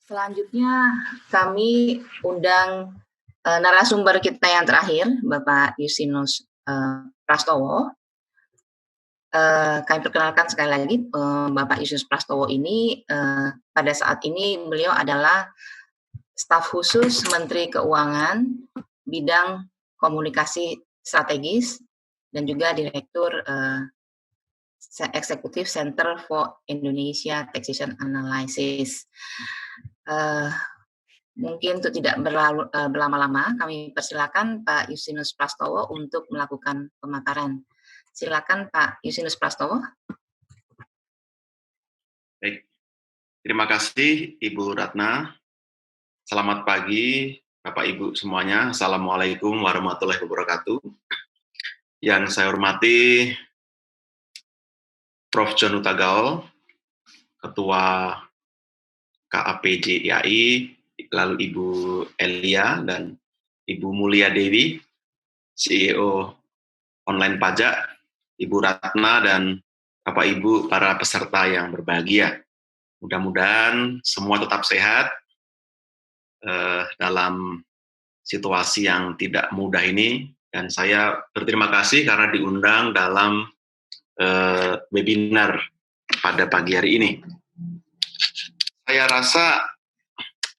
Selanjutnya kami undang narasumber kita yang terakhir, Bapak Yusinus Prastowo. Kami perkenalkan sekali lagi, Bapak Yusinus Prastowo ini pada saat ini beliau adalah staf khusus Menteri Keuangan bidang komunikasi strategis dan juga Direktur Eksekutif Center for Indonesia Taxation Analysis. Mungkin untuk tidak berlama-lama, kami persilakan Pak Yusinus Prastowo untuk melakukan pemaparan. Silakan Pak Yusinus Prastowo. Baik, terima kasih Ibu Ratna. Selamat pagi Bapak Ibu semuanya. Assalamualaikum warahmatullahi wabarakatuh. Yang saya hormati Prof. John Hutagaol, Ketua KAPJ IAI, lalu Ibu Elia dan Ibu Mulia Dewi, CEO Online Pajak, Ibu Ratna dan Bapak Ibu para peserta yang berbahagia. Mudah-mudahan semua tetap sehat dalam situasi yang tidak mudah ini, dan saya berterima kasih karena diundang dalam webinar pada pagi hari ini. Saya rasa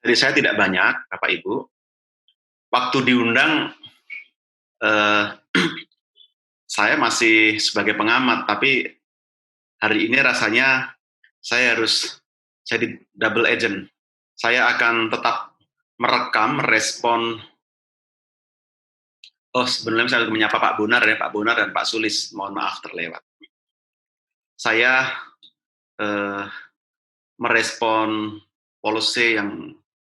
dari saya tidak banyak, Bapak Ibu. Waktu diundang, saya masih sebagai pengamat, tapi hari ini rasanya saya harus jadi double agent. Saya akan tetap merekam, merespon. Sebelumnya saya menyapa Pak Bonar ya, Pak Bonar dan Pak Sulis. Mohon maaf terlewat. Saya merespon policy yang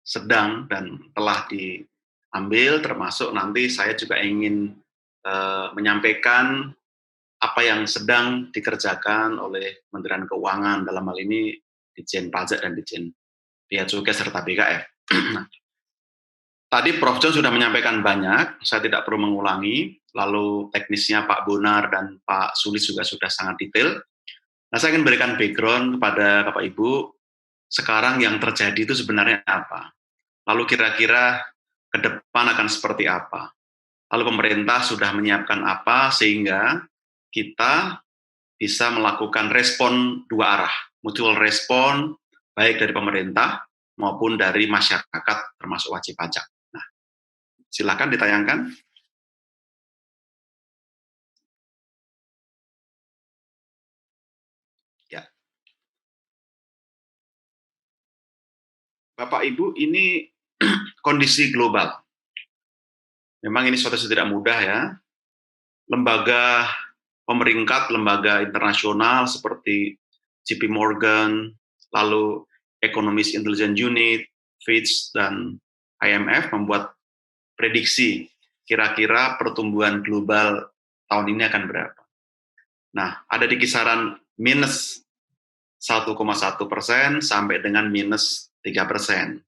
sedang dan telah diambil, termasuk nanti saya juga ingin menyampaikan apa yang sedang dikerjakan oleh Kementerian Keuangan, dalam hal ini Ditjen Pajak dan Ditjen Bea Cukai serta BKF. Nah, tadi Prof. John sudah menyampaikan banyak, saya tidak perlu mengulangi, lalu teknisnya Pak Bonar dan Pak Sulis juga sudah sangat detail. Nah, saya ingin berikan background kepada Bapak Ibu, sekarang yang terjadi itu sebenarnya apa? Lalu kira-kira ke depan akan seperti apa? Lalu pemerintah sudah menyiapkan apa sehingga kita bisa melakukan respon dua arah, mutual respon, baik dari pemerintah maupun dari masyarakat termasuk wajib pajak. Nah, silakan ditayangkan. Ya. Bapak Ibu, ini kondisi global. Memang ini suatu yang tidak mudah ya. Lembaga pemeringkat, lembaga internasional seperti JP Morgan, lalu Economist Intelligence Unit, Fitch, dan IMF membuat prediksi kira-kira pertumbuhan global tahun ini akan berapa. Nah, ada di kisaran minus 1,1% sampai dengan minus 3%.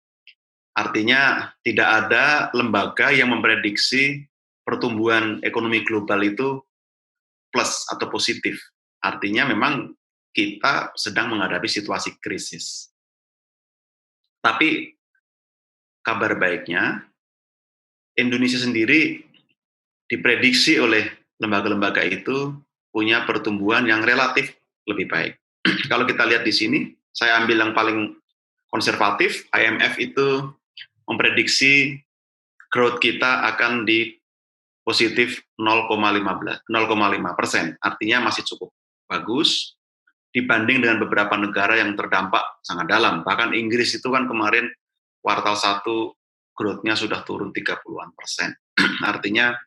Artinya tidak ada lembaga yang memprediksi pertumbuhan ekonomi global itu plus atau positif. Artinya memang kita sedang menghadapi situasi krisis. Tapi kabar baiknya, Indonesia sendiri diprediksi oleh lembaga-lembaga itu punya pertumbuhan yang relatif lebih baik. Kalau kita lihat di sini, saya ambil yang paling konservatif, IMF itu memprediksi growth kita akan di positif 0,5%. Artinya masih cukup bagus dibanding dengan beberapa negara yang terdampak sangat dalam. Bahkan Inggris itu kan kemarin kuartal 1 growth-nya sudah turun 30-an%. Artinya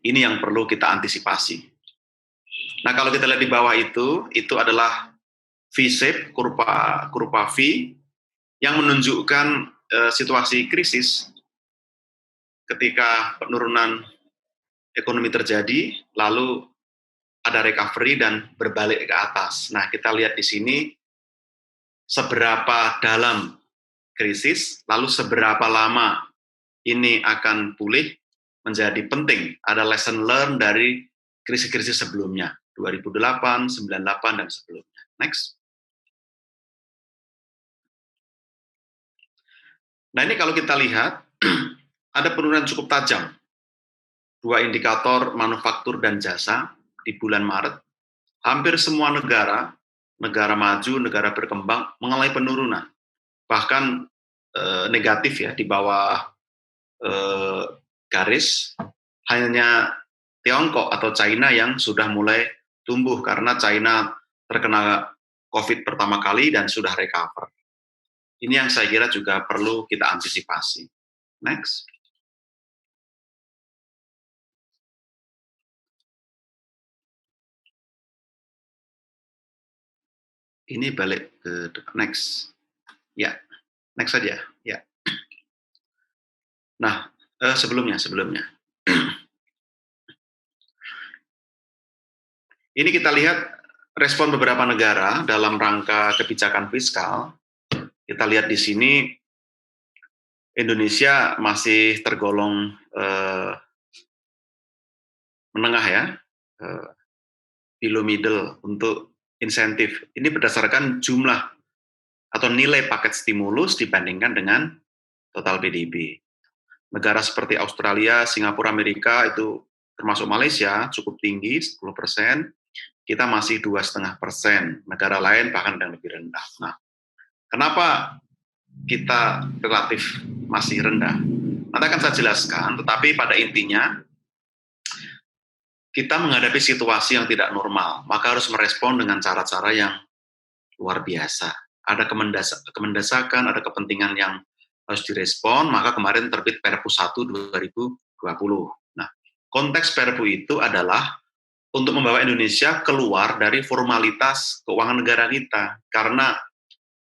ini yang perlu kita antisipasi. Nah, kalau kita lihat di bawah itu adalah V-shape, kurva V, yang menunjukkan situasi krisis ketika penurunan ekonomi terjadi, lalu ada recovery dan berbalik ke atas. Nah, kita lihat di sini seberapa dalam krisis, lalu seberapa lama ini akan pulih menjadi penting. Ada lesson learned dari krisis-krisis sebelumnya, 2008, 98, dan sebelumnya. Next. Nah ini kalau kita lihat, ada penurunan cukup tajam. Dua indikator manufaktur dan jasa di bulan Maret, hampir semua negara, negara maju, negara berkembang, mengalami penurunan. Bahkan negatif ya, di bawah garis, hanya Tiongkok atau China yang sudah mulai tumbuh karena China terkena COVID pertama kali dan sudah recover. Ini yang saya kira juga perlu kita antisipasi. Next. Ini balik ke depan. Next. Ya, next saja. Ya. Nah, sebelumnya. Ini kita lihat respon beberapa negara dalam rangka kebijakan fiskal. Kita lihat di sini Indonesia masih tergolong menengah ya, below middle untuk insentif. Ini berdasarkan jumlah atau nilai paket stimulus dibandingkan dengan total PDB. Negara seperti Australia, Singapura, Amerika itu termasuk Malaysia cukup tinggi 10%. Kita masih 2,5%. Negara lain bahkan yang lebih rendah. Nah, kenapa kita relatif masih rendah? Nanti akan saya jelaskan, tetapi pada intinya kita menghadapi situasi yang tidak normal, maka harus merespon dengan cara-cara yang luar biasa. Ada kemendesakan, ada kepentingan yang harus direspon, maka kemarin terbit Perpu 1 2020. Nah, konteks Perpu itu adalah untuk membawa Indonesia keluar dari formalitas keuangan negara kita, karena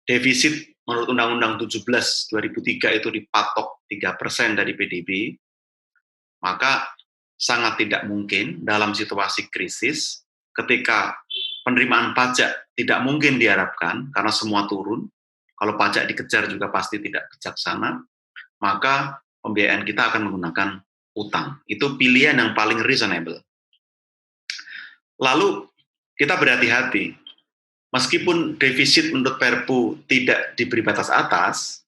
defisit menurut Undang-Undang 17 2003 itu dipatok 3% dari PDB, maka sangat tidak mungkin dalam situasi krisis ketika penerimaan pajak tidak mungkin diharapkan karena semua turun, kalau pajak dikejar juga pasti tidak bijaksana, maka pembiayaan kita akan menggunakan utang. Itu pilihan yang paling reasonable. Lalu kita berhati-hati, meskipun defisit menurut Perpu tidak diberi batas atas,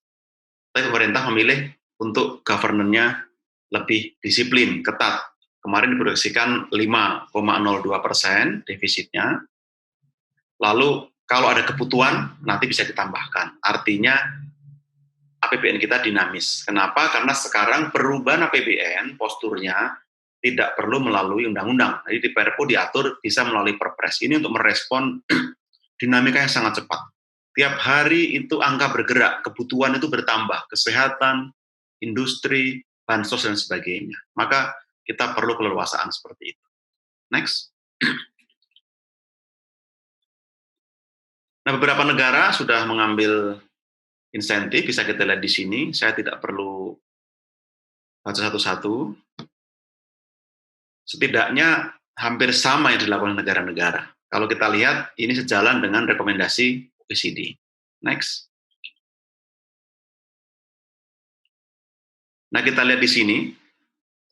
tapi pemerintah memilih untuk governance-nya lebih disiplin, ketat. Kemarin diproyeksikan 5,02% defisitnya. Lalu kalau ada kebutuhan nanti bisa ditambahkan. Artinya APBN kita dinamis. Kenapa? Karena sekarang perubahan APBN posturnya tidak perlu melalui undang-undang. Jadi di Perpu diatur bisa melalui Perpres. Ini untuk merespon dinamika yang sangat cepat. Tiap hari itu angka bergerak, kebutuhan itu bertambah, kesehatan, industri, bansos dan sebagainya. Maka kita perlu keleluasaan seperti itu. Next. Nah, beberapa negara sudah mengambil insentif, bisa kita lihat di sini. Saya tidak perlu baca satu-satu. Setidaknya hampir sama yang dilakukan negara-negara. Kalau kita lihat, ini sejalan dengan rekomendasi OECD. Next. Nah, kita lihat di sini,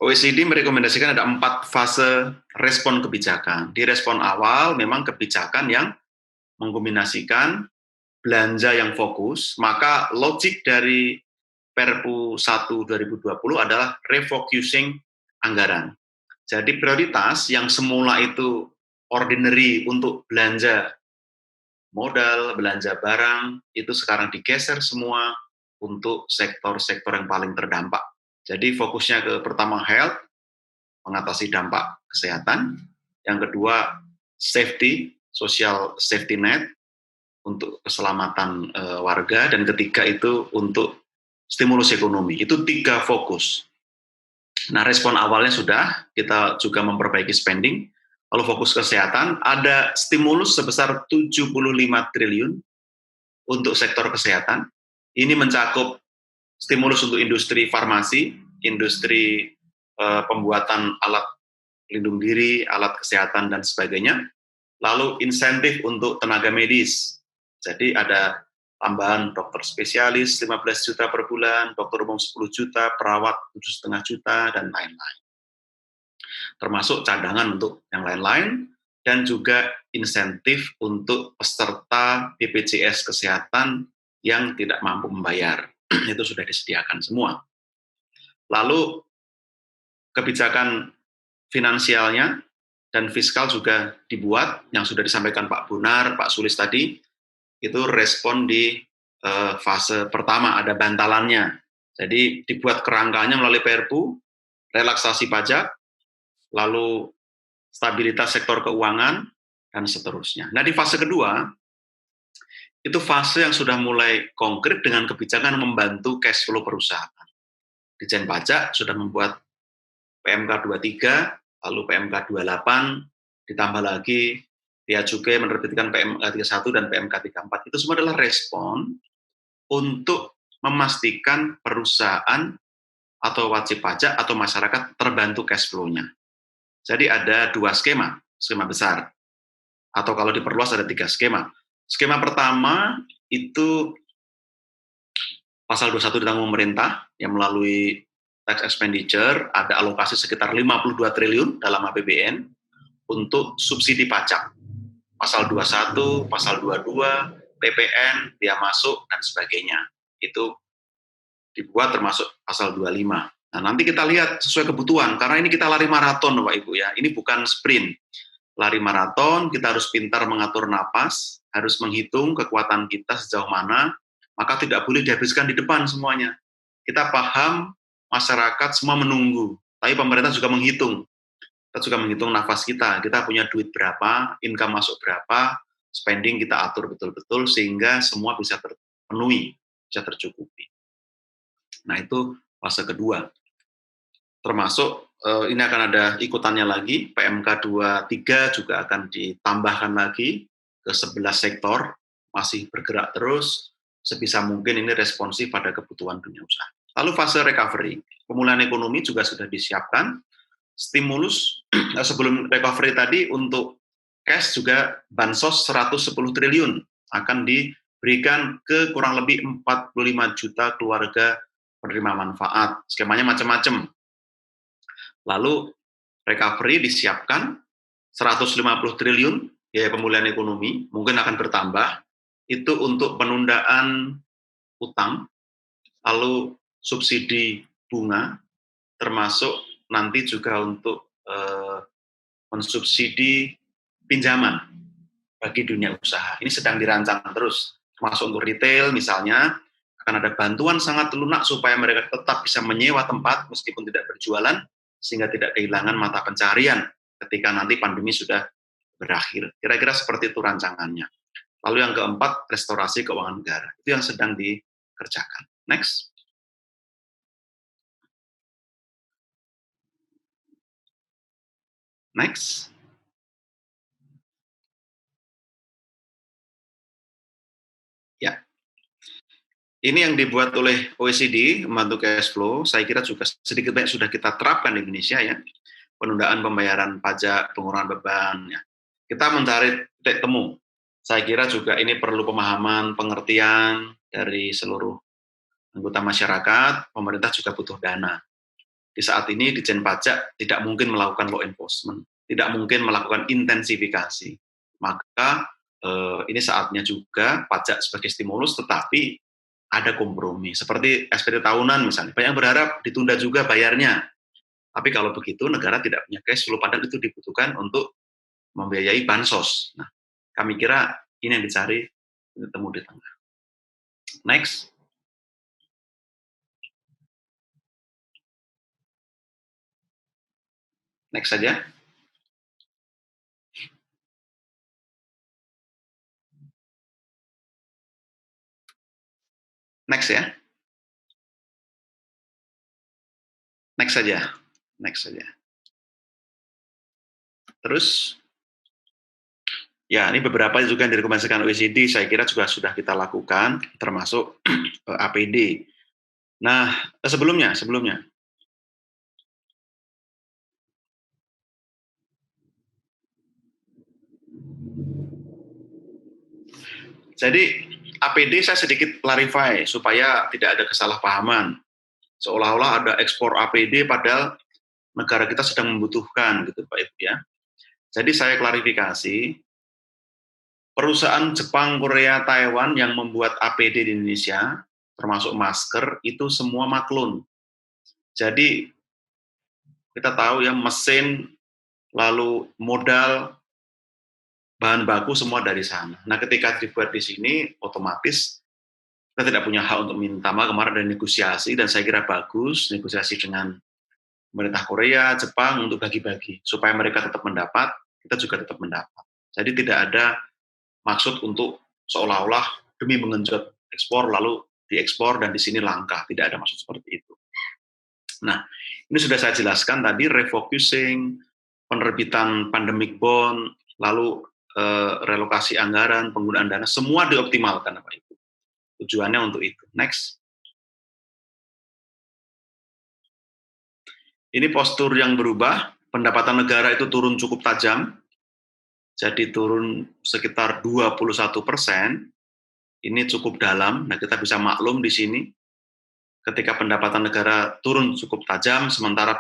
OECD merekomendasikan ada 4 fase respon kebijakan. Di respon awal memang kebijakan yang mengkombinasikan belanja yang fokus, maka logik dari Perpu 1 2020 adalah refocusing anggaran. Jadi prioritas yang semula itu ordinary untuk belanja modal, belanja barang, itu sekarang digeser semua untuk sektor-sektor yang paling terdampak. Jadi fokusnya ke pertama health, mengatasi dampak kesehatan. Yang kedua safety, social safety net untuk keselamatan warga. Dan ketiga itu untuk stimulus ekonomi. Itu 3 fokus. Nah, respon awalnya sudah, kita juga memperbaiki spending. Lalu fokus kesehatan, ada stimulus sebesar 75 triliun untuk sektor kesehatan. Ini mencakup stimulus untuk industri farmasi, industri pembuatan alat pelindung diri, alat kesehatan, dan sebagainya. Lalu insentif untuk tenaga medis. Jadi ada tambahan dokter spesialis 15 juta per bulan, dokter umum 10 juta, perawat 7,5 juta, dan lain-lain. Termasuk cadangan untuk yang lain-lain, dan juga insentif untuk peserta BPJS Kesehatan yang tidak mampu membayar. itu sudah disediakan semua. Lalu kebijakan finansialnya dan fiskal juga dibuat, yang sudah disampaikan Pak Bonar, Pak Sulis tadi, itu respon di fase pertama, ada bantalannya. Jadi dibuat kerangkanya melalui Perpu, relaksasi pajak, lalu stabilitas sektor keuangan, dan seterusnya. Nah, di fase kedua, itu fase yang sudah mulai konkret dengan kebijakan membantu cash flow perusahaan. Ditjen Pajak sudah membuat PMK 23, lalu PMK 28, ditambah lagi Bea Cukai menerbitkan PMK 31 dan PMK 34. Itu semua adalah respon untuk memastikan perusahaan atau wajib pajak atau masyarakat terbantu cash flow-nya. Jadi ada 2 skema besar. Atau kalau diperluas ada 3 skema. Skema pertama itu pasal 21 ditanggung pemerintah yang melalui tax expenditure ada alokasi sekitar 52 triliun dalam APBN untuk subsidi pajak. Pasal 21, pasal 22, PPN, biaya masuk, dan sebagainya. Itu dibuat termasuk pasal 25. Nah, nanti kita lihat sesuai kebutuhan, karena ini kita lari maraton, Bapak Ibu ya. Ini bukan sprint. Lari maraton, kita harus pintar mengatur napas, harus menghitung kekuatan kita sejauh mana, maka tidak boleh dihabiskan di depan semuanya. Kita paham, masyarakat semua menunggu, tapi pemerintah juga menghitung. Kita juga menghitung nafas kita punya duit berapa, income masuk berapa, spending kita atur betul-betul, sehingga semua bisa terpenuhi, bisa tercukupi. Nah, itu fase kedua. Termasuk ini akan ada ikutannya lagi, PMK 23 juga akan ditambahkan lagi ke 11 sektor, masih bergerak terus, sebisa mungkin ini responsif pada kebutuhan dunia usaha. Lalu fase recovery, pemulihan ekonomi juga sudah disiapkan, stimulus sebelum recovery tadi untuk cash juga bansos 110 triliun akan diberikan ke kurang lebih 45 juta keluarga penerima manfaat. Skemanya macam-macam. Lalu recovery disiapkan 150 triliun biaya pemulihan ekonomi, mungkin akan bertambah, itu untuk penundaan utang, lalu subsidi bunga, termasuk nanti juga untuk mensubsidi pinjaman bagi dunia usaha. Ini sedang dirancang terus, termasuk untuk retail misalnya, akan ada bantuan sangat lunak supaya mereka tetap bisa menyewa tempat meskipun tidak berjualan, sehingga tidak kehilangan mata pencarian ketika nanti pandemi sudah berakhir. Kira-kira seperti itu rancangannya. Lalu yang keempat, restorasi keuangan negara. Itu yang sedang dikerjakan. Next. Next. Ya. Ini yang dibuat oleh OECD, membantu cash flow, saya kira juga sedikit banyak sudah kita terapkan di Indonesia ya. Penundaan pembayaran pajak, pengurangan beban. Ya. Kita mencari titik temu. Saya kira juga ini perlu pemahaman, pengertian dari seluruh anggota masyarakat, pemerintah juga butuh dana. Di saat ini Ditjen Pajak tidak mungkin melakukan law enforcement, tidak mungkin melakukan intensifikasi. Maka ini saatnya juga pajak sebagai stimulus, tetapi ada kompromi. Seperti SPT tahunan misalnya, banyak berharap ditunda juga bayarnya. Tapi kalau begitu negara tidak punya cash flow, padahal itu dibutuhkan untuk membiayai bansos. Nah, kami kira ini yang dicari, temu di tengah. Next. Next saja. Next ya. Next saja. Next saja. Terus, ya ini beberapa juga yang direkomendasikan OECD, saya kira juga sudah kita lakukan, termasuk APD. Nah, sebelumnya. Jadi, APD saya sedikit clarify, supaya tidak ada kesalahpahaman. Seolah-olah ada ekspor APD, padahal negara kita sedang membutuhkan, gitu Pak Ibu ya. Jadi saya klarifikasi, perusahaan Jepang, Korea, Taiwan yang membuat APD di Indonesia, termasuk masker, itu semua maklun. Jadi kita tahu ya, mesin, lalu modal, bahan baku semua dari sana. Nah, ketika dibuat di sini, otomatis kita tidak punya hak untuk minta maaf. Kemarin ada negosiasi, dan saya kira bagus negosiasi dengan pemerintah Korea, Jepang untuk bagi-bagi supaya mereka tetap mendapat, kita juga tetap mendapat. Jadi tidak ada maksud untuk seolah-olah demi mengenjot ekspor lalu diekspor dan di sini langka, tidak ada maksud seperti itu. Nah, ini sudah saya jelaskan tadi, refocusing, penerbitan pandemic bond, lalu relokasi anggaran, penggunaan dana, semua dioptimalkan Bapak Ibu. Tujuannya untuk itu. Next. Ini postur yang berubah, pendapatan negara itu turun cukup tajam, jadi turun sekitar 21%, ini cukup dalam, nah kita bisa maklum di sini, ketika pendapatan negara turun cukup tajam, sementara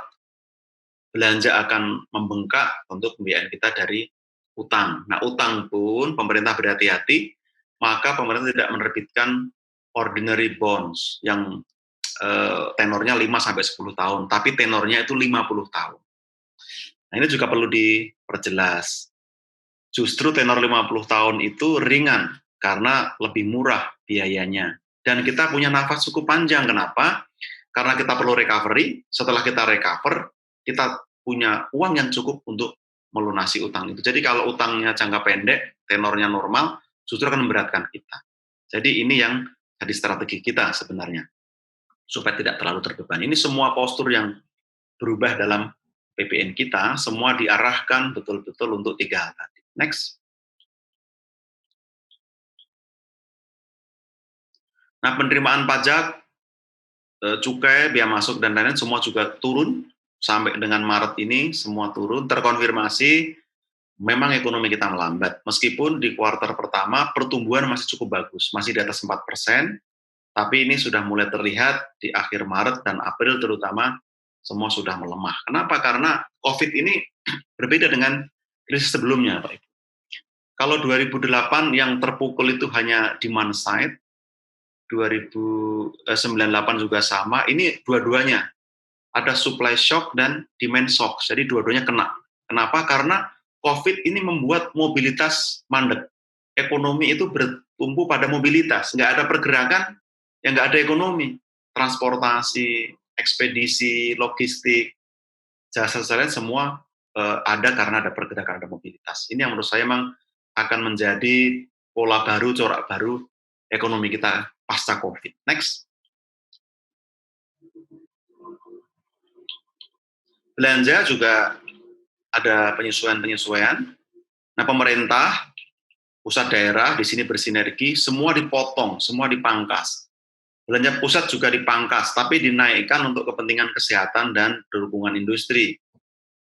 belanja akan membengkak untuk pembiayaan kita dari utang. Nah, utang pun pemerintah berhati-hati, maka pemerintah tidak menerbitkan ordinary bonds yang tenornya 5-10 tahun, tapi tenornya itu 50 tahun. Nah, ini juga perlu diperjelas. Justru tenor 50 tahun itu ringan, karena lebih murah biayanya. Dan kita punya nafas cukup panjang. Kenapa? Karena kita perlu recovery, setelah kita recover, kita punya uang yang cukup untuk melunasi utang itu. Jadi kalau utangnya jangka pendek, tenornya normal, justru akan memberatkan kita. Jadi ini yang jadi strategi kita sebenarnya, supaya tidak terlalu terbebani. Ini semua postur yang berubah dalam PBN kita, semua diarahkan betul-betul untuk 3 hal tadi. Next. Nah, penerimaan pajak, cukai, biaya masuk, dan lain-lain semua juga turun. Sampai dengan Maret ini semua turun, terkonfirmasi memang ekonomi kita melambat. Meskipun di kuartal pertama pertumbuhan masih cukup bagus, masih di atas 4%, tapi ini sudah mulai terlihat di akhir Maret dan April terutama, semua sudah melemah. Kenapa? Karena COVID ini berbeda dengan krisis sebelumnya, Pak Ibu. Kalau 2008 yang terpukul itu hanya demand side, 2098 juga sama, ini dua-duanya ada supply shock dan demand shock, jadi dua-duanya kena. Kenapa? Karena COVID ini membuat mobilitas mandek. Ekonomi itu bertumbuh pada mobilitas, nggak ada pergerakan, ya nggak ada ekonomi. Transportasi, ekspedisi, logistik, jasa lain semua ada karena ada pergerakan, ada mobilitas. Ini yang menurut saya memang akan menjadi pola baru, corak baru ekonomi kita pasca COVID. Next. Belanja juga ada penyesuaian-penyesuaian. Nah, pemerintah, pusat daerah di sini bersinergi, semua dipotong, semua dipangkas. Belanja pusat juga dipangkas, tapi dinaikkan untuk kepentingan kesehatan dan berhubungan industri.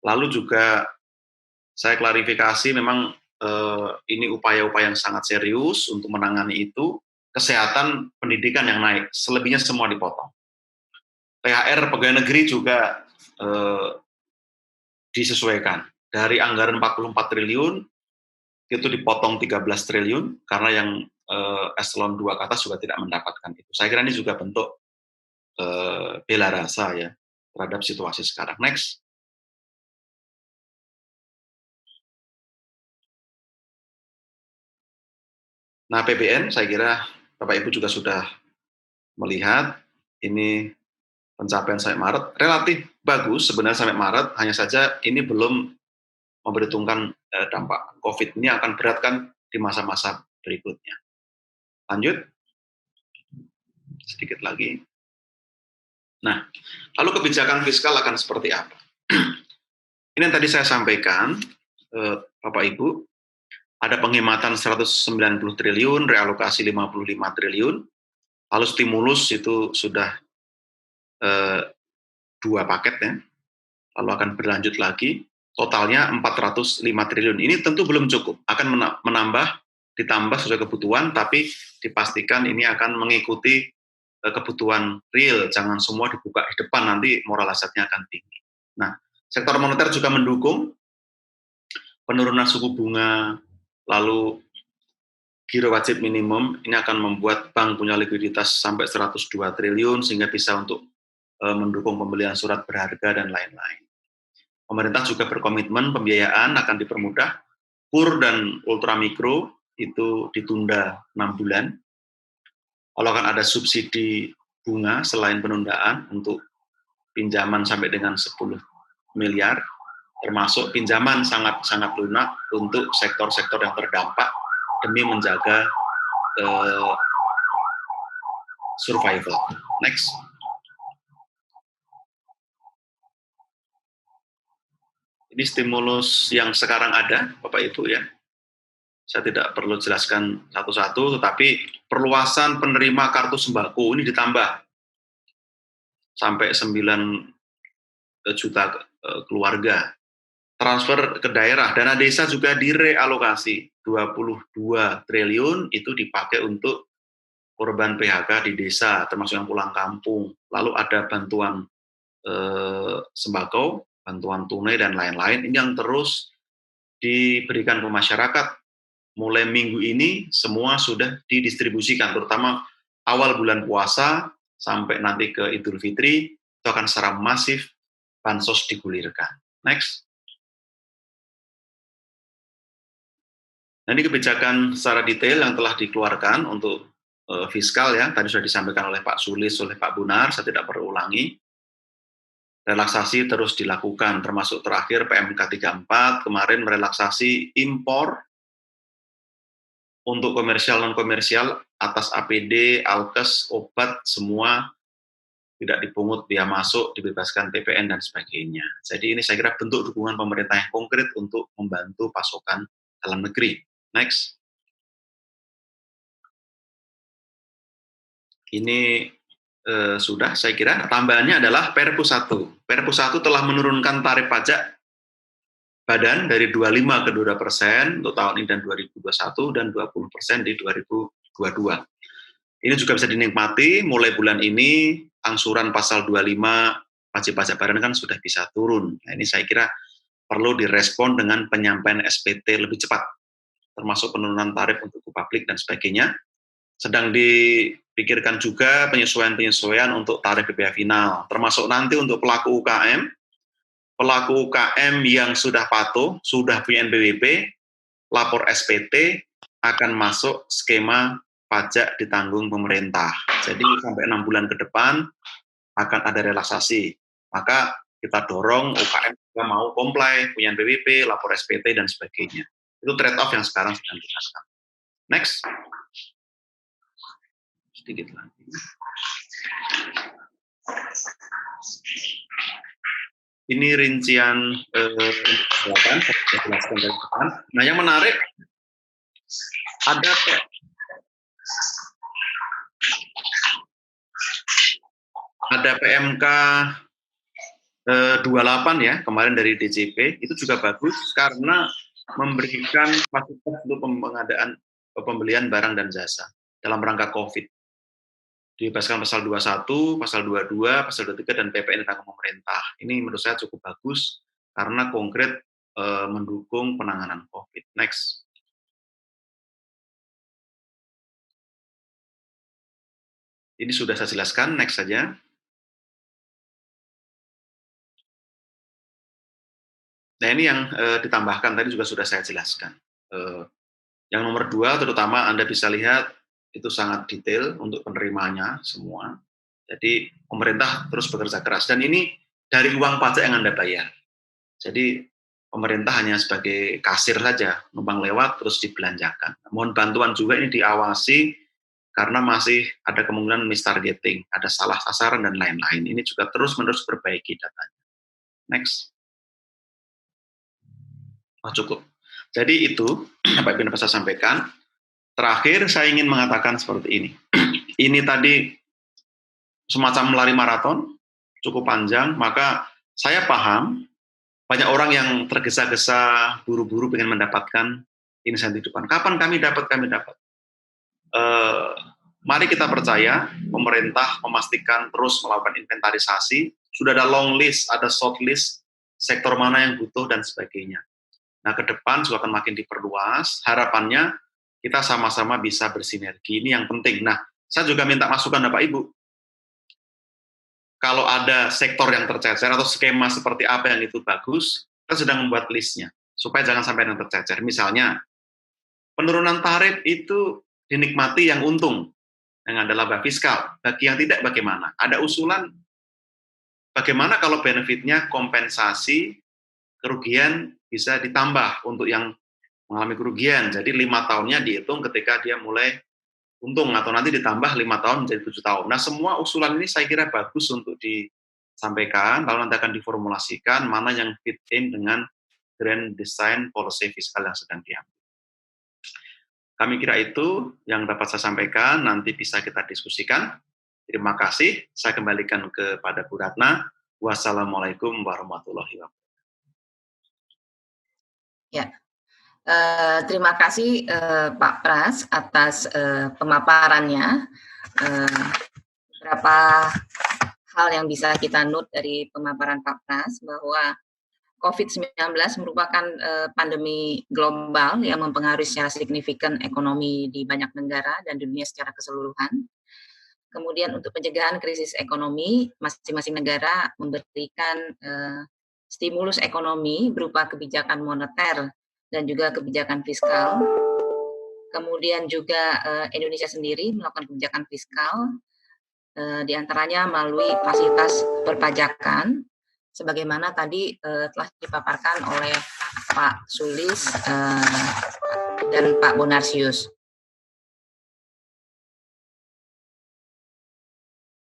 Lalu juga saya klarifikasi, memang ini upaya-upaya yang sangat serius untuk menangani itu. Kesehatan, pendidikan yang naik, selebihnya semua dipotong. THR pegawai negeri juga disesuaikan. Dari anggaran 44 triliun, itu dipotong 13 triliun, karena yang eselon 2 ke atas juga tidak mendapatkan itu. Saya kira ini juga bentuk bela rasa ya terhadap situasi sekarang. Next. Nah, PBN saya kira Bapak Ibu juga sudah melihat, ini pencapaian sampai Maret relatif bagus sebenarnya sampai Maret, hanya saja ini belum memperhitungkan dampak COVID ini akan beratkan di masa-masa berikutnya. Lanjut, sedikit lagi. Nah, lalu kebijakan fiskal akan seperti apa? Ini yang tadi saya sampaikan, Bapak Ibu, ada penghematan 190 triliun, realokasi 55 triliun, lalu stimulus itu sudah 2 paket ya, lalu akan berlanjut lagi, totalnya 405 triliun. Ini tentu belum cukup, akan menambah, ditambah sesuai kebutuhan, tapi dipastikan ini akan mengikuti kebutuhan real, jangan semua dibuka di depan, nanti moral hazardnya akan tinggi. Nah, sektor moneter juga mendukung penurunan suku bunga, lalu giro wajib minimum ini akan membuat bank punya likuiditas sampai 102 triliun sehingga bisa untuk mendukung pembelian surat berharga dan lain-lain. Pemerintah juga berkomitmen pembiayaan akan dipermudah, KUR dan ultramikro itu ditunda 6 bulan. Kalau akan ada subsidi bunga selain penundaan untuk pinjaman sampai dengan 10 miliar, termasuk pinjaman sangat-sangat lunak untuk sektor-sektor yang terdampak demi menjaga survival. Next. Ini stimulus yang sekarang ada, Bapak Ibu ya. Saya tidak perlu jelaskan satu-satu, tetapi perluasan penerima kartu sembako ini ditambah sampai 9 juta keluarga. Transfer ke daerah, dana desa juga direalokasi. 22 triliun itu dipakai untuk korban PHK di desa, termasuk yang pulang kampung. Lalu ada bantuan sembako, bantuan tunai, dan lain-lain. Ini yang terus diberikan ke masyarakat. Mulai minggu ini semua sudah didistribusikan, terutama awal bulan puasa sampai nanti ke Idul Fitri, itu akan secara masif bansos digulirkan. Next. Nah, ini kebijakan secara detail yang telah dikeluarkan untuk fiskal ya, tadi sudah disampaikan oleh Pak Sulis, oleh Pak Bunar, saya tidak perlu ulangi. Relaksasi terus dilakukan, termasuk terakhir PMK 34, kemarin merelaksasi impor untuk komersial non-komersial atas APD, alkes, obat, semua tidak dipungut biaya masuk, dibebaskan PPN, dan sebagainya. Jadi ini saya kira bentuk dukungan pemerintah yang konkret untuk membantu pasokan dalam negeri. Next. Ini sudah, saya kira. Tambahannya adalah Perpu 1. Perpu 1 telah menurunkan tarif pajak badan dari 25 ke 2% untuk tahun ini dan 2021 dan 20% di 2022. Ini juga bisa dinikmati mulai bulan ini, angsuran pasal 25 wajib pajak badan kan sudah bisa turun. Nah, ini saya kira perlu direspon dengan penyampaian SPT lebih cepat, termasuk penurunan tarif untuk publik dan sebagainya. Sedang dipikirkan juga penyesuaian-penyesuaian untuk tarif BPH final, termasuk nanti untuk pelaku UKM yang sudah patuh, sudah punya NPWP, lapor SPT, akan masuk skema pajak ditanggung pemerintah. Jadi sampai 6 bulan ke depan akan ada relaksasi. Maka kita dorong UKM juga mau comply, punya NPWP, lapor SPT, dan sebagainya. Itu trade-off yang sekarang sedang dilakukan. Next. Sedikit lagi. Ini rincian silakan saya jelaskan dari depan. Nah, yang menarik ada PMK 28 ya kemarin dari DJP, itu juga bagus karena memberikan fasilitas untuk pengadaan pembelian barang dan jasa dalam rangka COVID. Dibebaskan pasal 21, pasal 22, pasal 23, dan PPN ditanggung pemerintah. Ini menurut saya cukup bagus karena konkret mendukung penanganan COVID. Next. Ini sudah saya jelaskan, next saja. Nah, ini yang ditambahkan tadi juga sudah saya jelaskan. Yang nomor 2, terutama Anda bisa lihat itu sangat detail untuk penerimanya semua. Jadi pemerintah terus bekerja keras, dan ini dari uang pajak yang Anda bayar. Jadi pemerintah hanya sebagai kasir saja, numpang lewat terus dibelanjakan. Mohon bantuan juga ini diawasi karena masih ada kemungkinan mistargeting, ada salah sasaran dan lain-lain. Ini juga terus-menerus perbaiki datanya. Next. Oh, cukup. Jadi itu Bapak Ibu dapat saya sampaikan. Terakhir saya ingin mengatakan seperti ini. Ini tadi semacam lari maraton, cukup panjang, maka saya paham banyak orang yang tergesa-gesa, buru-buru ingin mendapatkan insentif depan. Kapan kami dapat? Mari kita percaya, pemerintah memastikan terus melakukan inventarisasi, sudah ada long list, ada short list, sektor mana yang butuh, dan sebagainya. Nah, ke depan juga akan makin diperluas, harapannya kita sama-sama bisa bersinergi. Ini yang penting. Nah, saya juga minta masukan Bapak Ibu. Kalau ada sektor yang tercecer atau skema seperti apa yang itu bagus, kita sedang membuat listnya supaya jangan sampai yang tercecer. Misalnya, penurunan tarif itu dinikmati yang untung dengan ada laba fiskal. Bagi yang tidak, bagaimana? Ada usulan bagaimana kalau benefitnya kompensasi kerugian bisa ditambah untuk yang mengalami kerugian. Jadi 5 tahunnya dihitung ketika dia mulai untung, atau nanti ditambah 5 tahun menjadi 7 tahun. Nah, semua usulan ini saya kira bagus untuk disampaikan, lalu nanti akan diformulasikan mana yang fit in dengan grand design policy fiskal yang sedang diambil. Kami kira itu yang dapat saya sampaikan, nanti bisa kita diskusikan. Terima kasih, saya kembalikan kepada Bu Ratna. Wassalamualaikum warahmatullahi wabarakatuh. Ya, terima kasih Pak Pras atas pemaparannya. Beberapa hal yang bisa kita note dari pemaparan Pak Pras bahwa COVID-19 merupakan pandemi global yang mempengaruhi secara signifikan ekonomi di banyak negara dan dunia secara keseluruhan. Kemudian untuk pencegahan krisis ekonomi, masing-masing negara memberikan stimulus ekonomi berupa kebijakan moneter dan juga kebijakan fiskal. Kemudian juga Indonesia sendiri melakukan kebijakan fiskal, diantaranya melalui fasilitas perpajakan, sebagaimana tadi telah dipaparkan oleh Pak Sulis dan Pak Bonarsius.